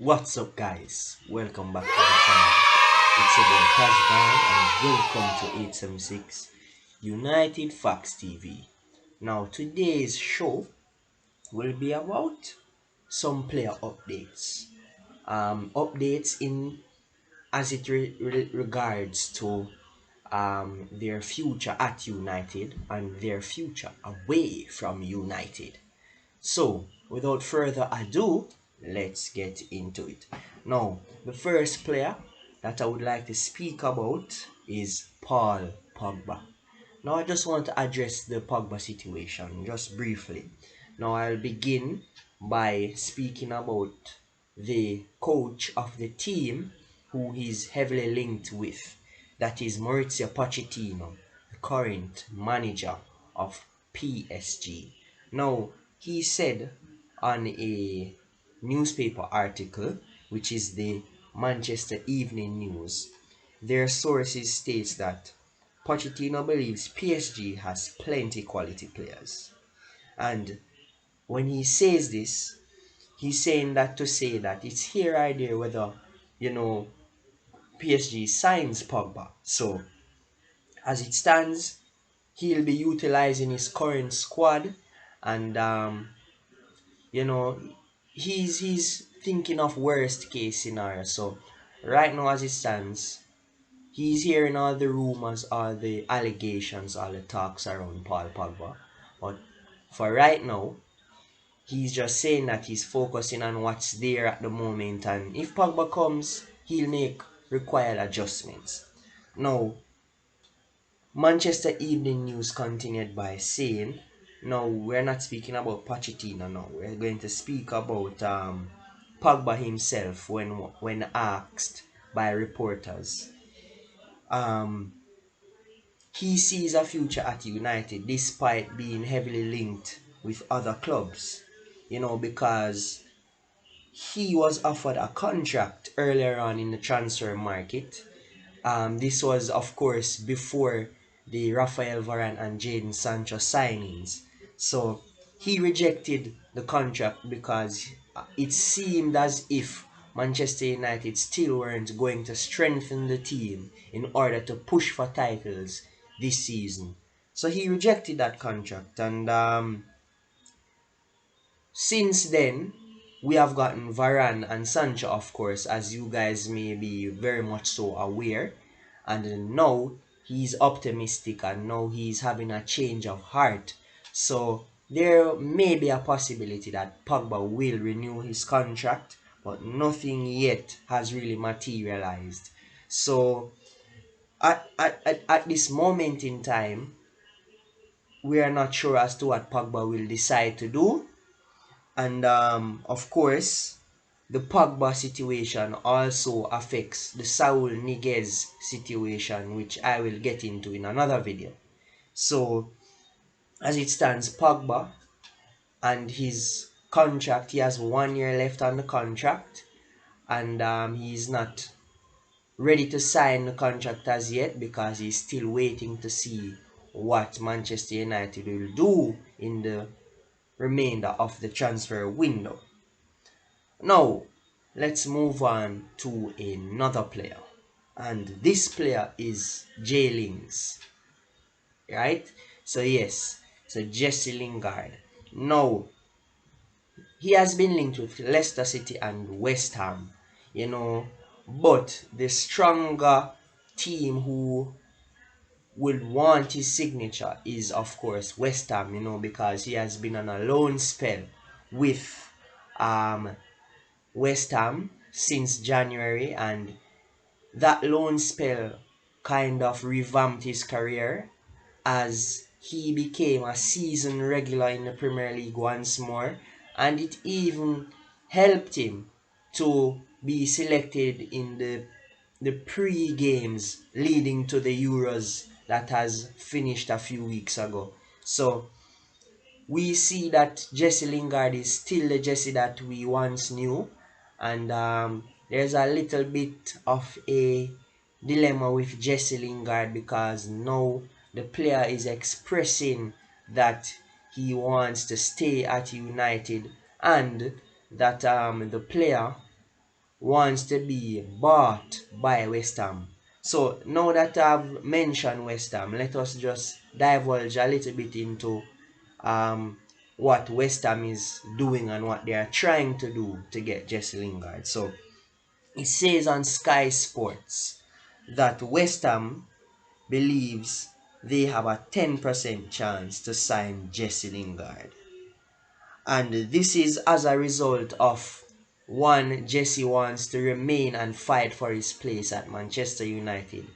What's up, guys? Welcome back to the channel. It's your boy Kazban and welcome to 876 United Facts TV. Now, today's show will be about some player updates. Updates in as it regards to their future at United and their future away from United. So, without further ado, let's get into it. Now, the first player that I would like to speak about is Paul Pogba. Now, I just want to address the Pogba situation just briefly. Now, I'll begin by speaking about the coach of the team who he's heavily linked with. That is Maurizio Pochettino, the current manager of PSG. Now, he said on a newspaper article, which is the Manchester Evening News, their sources states that Pochettino believes PSG has plenty quality players. And when he says this, he's saying that to say that it's here idea whether, you know, PSG signs Pogba. So, as it stands, he'll be utilizing his current squad and you know he's thinking of worst case scenario. So right now as it stands, he's hearing all the rumors, all the allegations, all the talks around Paul Pogba. But for right now, he's just saying that he's focusing on what's there at the moment, and if Pogba comes, he'll make required adjustments. Now, Manchester Evening News continued by saying, no, we're not speaking about Pochettino now. We're going to speak about Pogba himself when asked by reporters. Um, he sees a future at United despite being heavily linked with other clubs. Because he was offered a contract earlier on in the transfer market. This was, of course, before the Rafael Varane and Jadon Sancho signings. So he rejected the contract because it seemed as if Manchester United still weren't going to strengthen the team in order to push for titles this season. So he rejected that contract, and since then, we have gotten Varane and Sancho, of course, as you guys may be very much so aware. And now he's optimistic and now he's having a change of heart. So there may be a possibility that Pogba will renew his contract, but nothing yet has really materialized. So at this moment in time, we are not sure as to what Pogba will decide to do. And of course, the Pogba situation also affects the Saul Niguez situation, which I will get into in another video. So, as it stands, Pogba and his contract, he has 1 year left on the contract, and he's not ready to sign the contract as yet because he's still waiting to see what Manchester United will do in the remainder of the transfer window. Now, let's move on to another player. And this player is Jay Lings. Right? So, yes, so Jesse Lingard. Now, he has been linked with Leicester City and West Ham, but the stronger team who would want his signature is, of course, West Ham, because he has been on a loan spell with um, West Ham since January, and that loan spell kind of revamped his career as he became a season regular in the Premier League once more, and it even helped him to be selected in the pre-games leading to the Euros that has finished a few weeks ago. So we see that Jesse Lingard is still the Jesse that we once knew, and there's a little bit of a dilemma with Jesse Lingard because now the player is expressing that he wants to stay at United, and that the player wants to be bought by West Ham. So now that I've mentioned West Ham, let us just divulge a little bit into what West Ham is doing and what they are trying to do to get Jesse Lingard. So it says on Sky Sports that West Ham believes they have a 10% chance to sign Jesse Lingard. And this is as a result of one, Jesse wants to remain and fight for his place at Manchester United,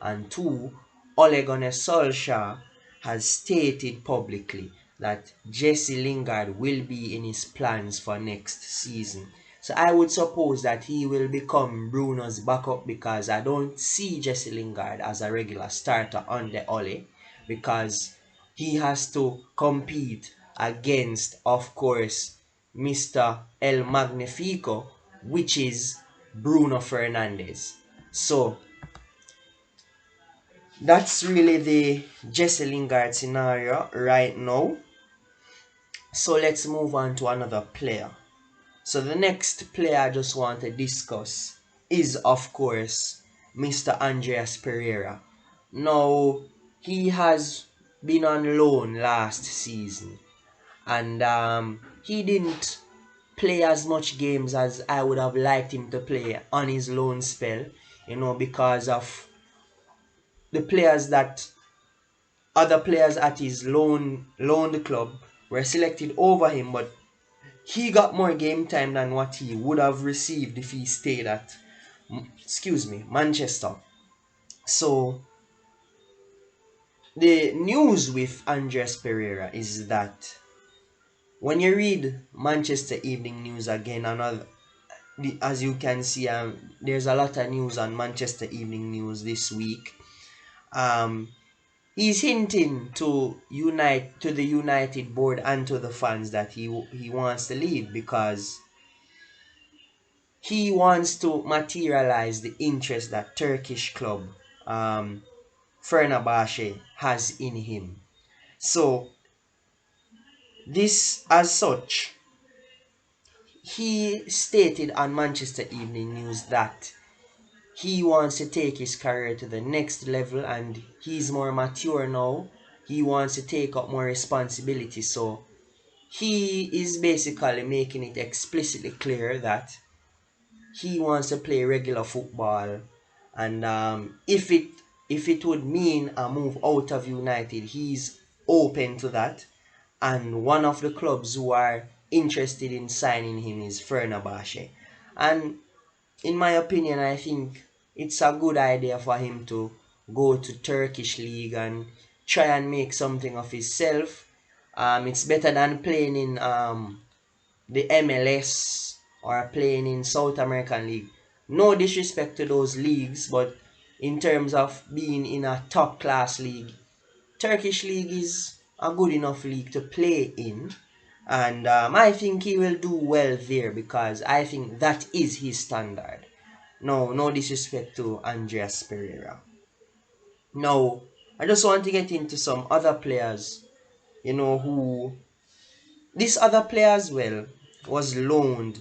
and two, Ole Gunnar Solskjaer has stated publicly that Jesse Lingard will be in his plans for next season. So I would suppose that he will become Bruno's backup, because I don't see Jesse Lingard as a regular starter under Ole, because he has to compete against, of course, Mr. El Magnifico, which is Bruno Fernandes. So that's really the Jesse Lingard scenario right now. So let's move on to another player. So the next player I just want to discuss is, of course, Mr. Andreas Pereira. Now, he has been on loan last season, and he didn't play as much games as I would have liked him to play on his loan spell, because of the players that other players at his loaned club were selected over him, but he got more game time than what he would have received if he stayed at Manchester. So the news with Andreas Pereira is that when you read Manchester Evening News again, as you can see, there's a lot of news on Manchester Evening News this week. He's hinting to the United board and to the fans that he wants to leave, because he wants to materialize the interest that Turkish club Fenerbahce has in him. So this, as such, he stated on Manchester Evening News that he wants to take his career to the next level, and he's more mature now. He wants to take up more responsibility. So he is basically making it explicitly clear that he wants to play regular football, and if it would mean a move out of United, he's open to that. And one of the clubs who are interested in signing him is Fenerbahce. And in my opinion, I think it's a good idea for him to go to Turkish league and try and make something of himself. It's better than playing in the MLS or playing in South American League. No disrespect to those leagues, but in terms of being in a top class league, Turkish league is a good enough league to play in. And I think he will do well there, because I think that is his standard. No disrespect to Andreas Pereira. Now, I just want to get into some other players, who this other player as well was loaned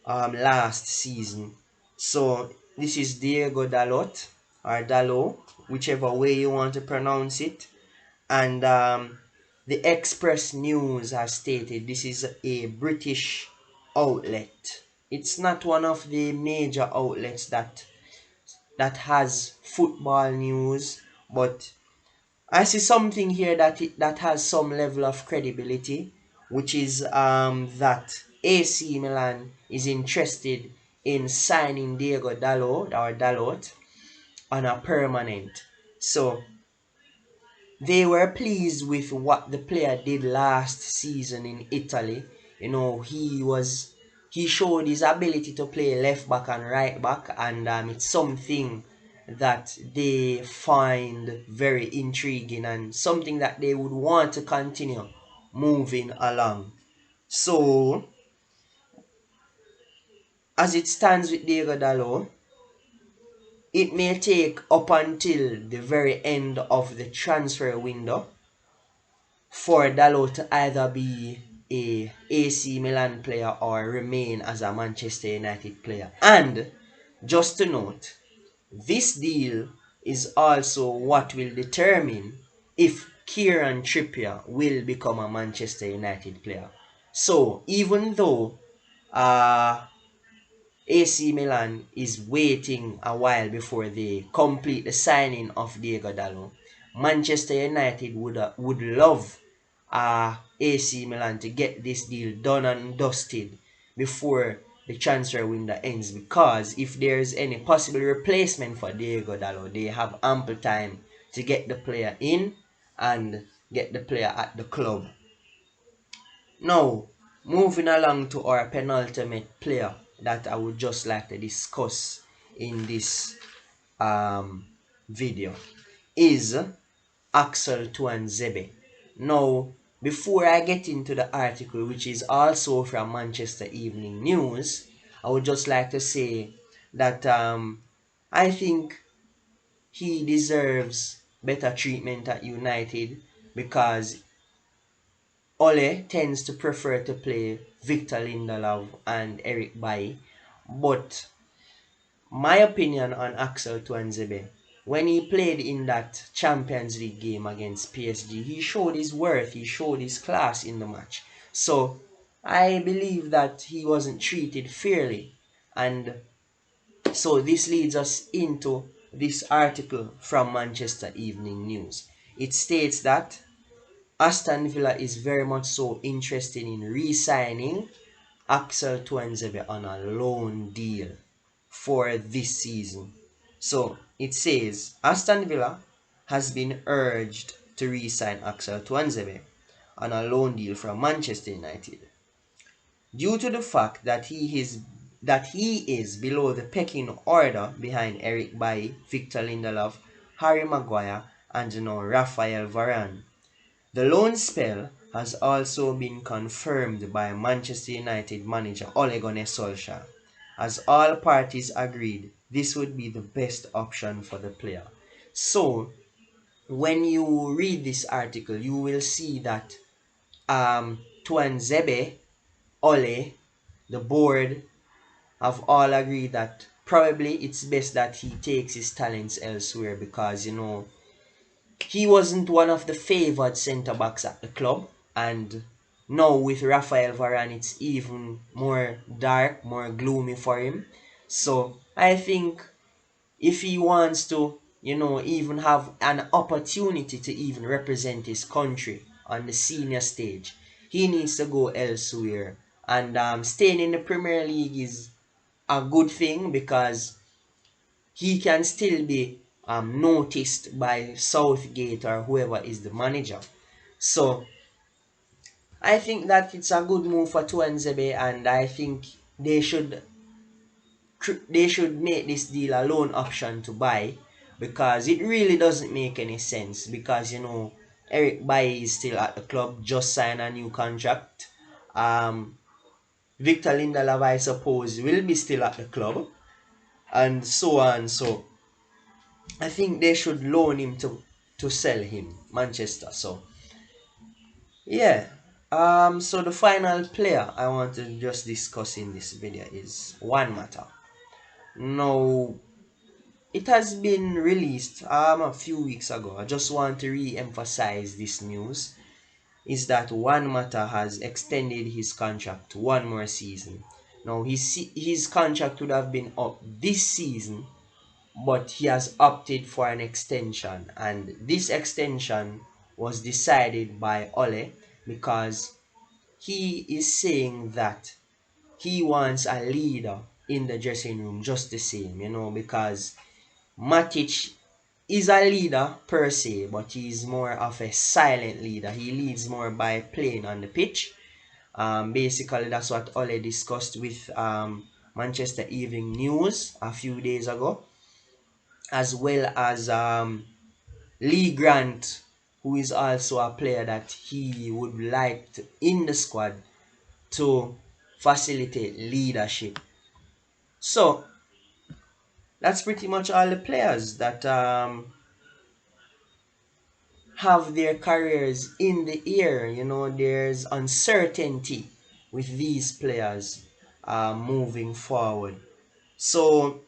last season. So this is Diego Dalot, or Dalot, whichever way you want to pronounce it. And the Express News has stated this is a British outlet. It's not one of the major outlets that has football news, but I see something here that has some level of credibility, which is that AC Milan is interested in signing Diego Dalot on a permanent. So they were pleased with what the player did last season in Italy. He showed his ability to play left back and right back, and it's something that they find very intriguing and something that they would want to continue moving along. So, as it stands with Diego Dalot, it may take up until the very end of the transfer window for Dalot to either be a AC Milan player or remain as a Manchester United player. And just to note, this deal is also what will determine if Kieran Trippier will become a Manchester United player. So even though uh, AC Milan is waiting a while before they complete the signing of Diego Dallo, Manchester United would love AC Milan to get this deal done and dusted before the transfer window ends, because if there's any possible replacement for Diego Dallo, they have ample time to get the player in and get the player at the club. Now, moving along to our penultimate player that I would just like to discuss in this video is Axel Tuanzebe. Now, before I get into the article, which is also from Manchester Evening News, I would just like to say that I think he deserves better treatment at United, because Ole tends to prefer to play Victor Lindelof and Eric Bailly. But my opinion on Axel Tuanzebe, when he played in that Champions League game against PSG, he showed his worth, he showed his class in the match. So I believe that he wasn't treated fairly. And so this leads us into this article from Manchester Evening News. It states that Aston Villa is very much so interested in re-signing Axel Tuanzebe on a loan deal for this season. So it says Aston Villa has been urged to re-sign Axel Tuanzebe on a loan deal from Manchester United due to the fact that he is below the pecking order behind Eric Bailly, Victor Lindelof, Harry Maguire, and now Raphael Varane. The loan spell has also been confirmed by Manchester United manager Ole Gunnar Solskjaer, as all parties agreed this would be the best option for the player. So, when you read this article, you will see that Tuanzebe, Ole, the board have all agreed that probably it's best that he takes his talents elsewhere, because he wasn't one of the favored centre backs at the club, and now with Raphael Varane, it's even more dark, more gloomy for him. So I think if he wants to, even have an opportunity to even represent his country on the senior stage, he needs to go elsewhere. And staying in the Premier League is a good thing, because he can still be noticed by Southgate or whoever is the manager. So I think that it's a good move for Tuanzebe, and I think they should make this deal a loan option to buy, because it really doesn't make any sense, because Eric Bailly is still at the club, just signed a new contract. Victor Lindelof, I suppose, will be still at the club, and so on. So I think they should loan him to sell him, Manchester. So yeah. So the final player I want to just discuss in this video is Juan Mata. Now, it has been released a few weeks ago. I just want to re-emphasize this news, is that Juan Mata has extended his contract to one more season. Now his contract would have been up this season, but he has opted for an extension, and this extension was decided by Ole, because he is saying that he wants a leader in the dressing room just the same, because Matic is a leader per se, but he's more of a silent leader. He leads more by playing on the pitch. Basically, that's what Ole discussed with Manchester Evening News a few days ago, as well as Lee Grant, who is also a player that he would like in the squad to facilitate leadership. So that's pretty much all the players that have their careers in the air. You know, there's uncertainty with these players moving forward. So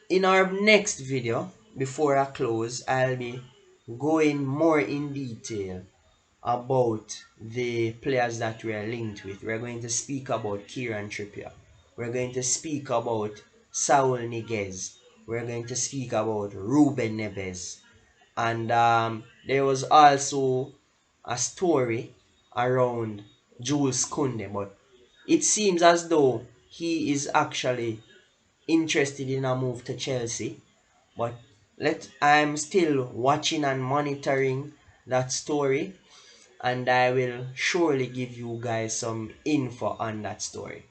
in our next video, before I close, I'll be going more in detail about the players that we are linked with. We're going to speak about Kieran Trippier. We're going to speak about Saul Niguez. We're going to speak about Ruben Neves. And there was also a story around Jules Koundé, but it seems as though he is actually interested in a move to Chelsea. But I'm still watching and monitoring that story, and I will surely give you guys some info on that story.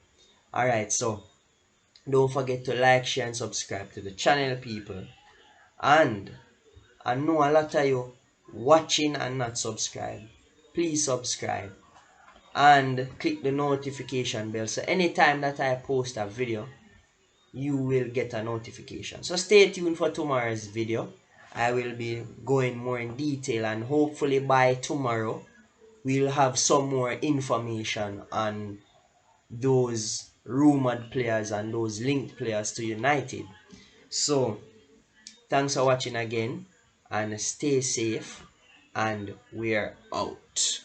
Alright, so don't forget to like, share, and subscribe to the channel, people. And I know a lot of you watching and not subscribe. Please subscribe and click the notification bell, so anytime that I post a video, you will get a notification. So stay tuned for tomorrow's video. I will be going more in detail, and hopefully by tomorrow we'll have some more information on those rumored players and those linked players to United. So thanks for watching again, and stay safe, and we're out.